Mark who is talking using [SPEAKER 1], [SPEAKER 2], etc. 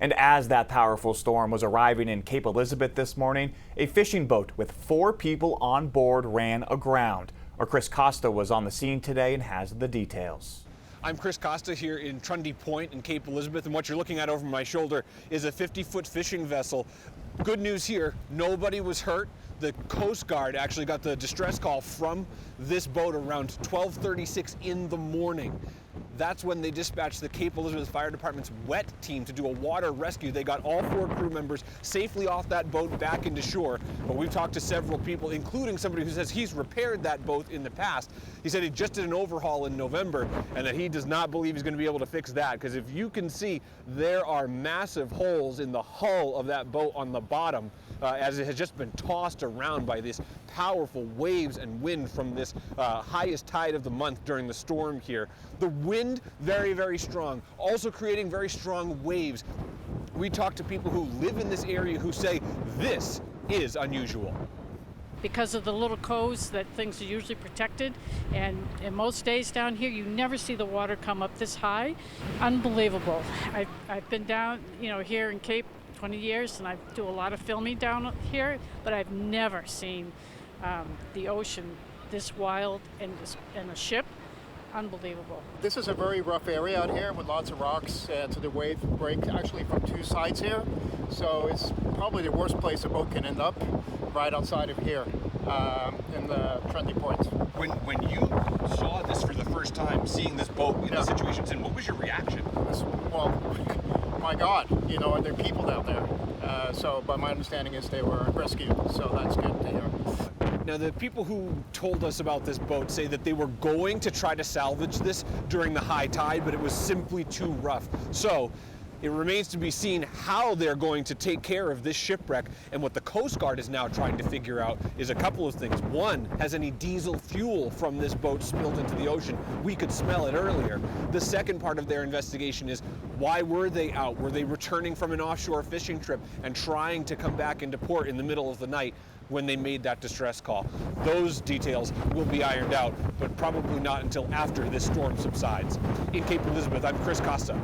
[SPEAKER 1] And as that powerful storm was arriving in Cape Elizabeth this morning, a fishing boat with 4 people on board ran aground. Our Chris Costa was on the scene today and has the details.
[SPEAKER 2] I'm Chris Costa here in Trundy Point in Cape Elizabeth, and what you're looking at over my shoulder is a 50-foot fishing vessel. Good news here, nobody was hurt. The Coast Guard actually got the distress call from this boat around 12:36 in the morning. That's when they dispatched the Cape Elizabeth Fire Department's wet team to do a water rescue. They got all 4 crew members safely off that boat back into shore. But we've talked to several people, including somebody who says he's repaired that boat in the past. He said he just did an overhaul in November and that he does not believe he's going to be able to fix that, because if you can see, there are massive holes in the hull of that boat on the bottom as it has just been tossed around by this powerful waves and wind from this highest tide of the month during the storm here. The wind very, very strong, also creating very strong waves. We talked to people who live in this area who say this is unusual.
[SPEAKER 3] Because of the little coves that things are usually protected, and most days down here you never see the water come up this high. Unbelievable. I've been down, here in Cape 20 years, and I do a lot of filming down here, but I've never seen the ocean this wild and a ship. Unbelievable.
[SPEAKER 4] This is a very rough area out here with lots of rocks, so the wave break actually from 2 sides here. So it's probably the worst place a boat can end up, right outside of here in the Trundy Point.
[SPEAKER 5] When you saw this for the first time, seeing this boat in the situation it's in, what was your reaction?
[SPEAKER 4] Well, my God, are there people down there? But my understanding is they were rescued, so that's good to hear.
[SPEAKER 2] Now, the people who told us about this boat say that they were going to try to salvage this during the high tide, but it was simply too rough. So it remains to be seen how they're going to take care of this shipwreck. And what the Coast Guard is now trying to figure out is a couple of things. One, has any diesel fuel from this boat spilled into the ocean? We could smell it earlier. The second part of their investigation is, why were they out? Were they returning from an offshore fishing trip and trying to come back into port in the middle of the night when they made that distress call? Those details will be ironed out, but probably not until after this storm subsides. In Cape Elizabeth, I'm Chris Costa.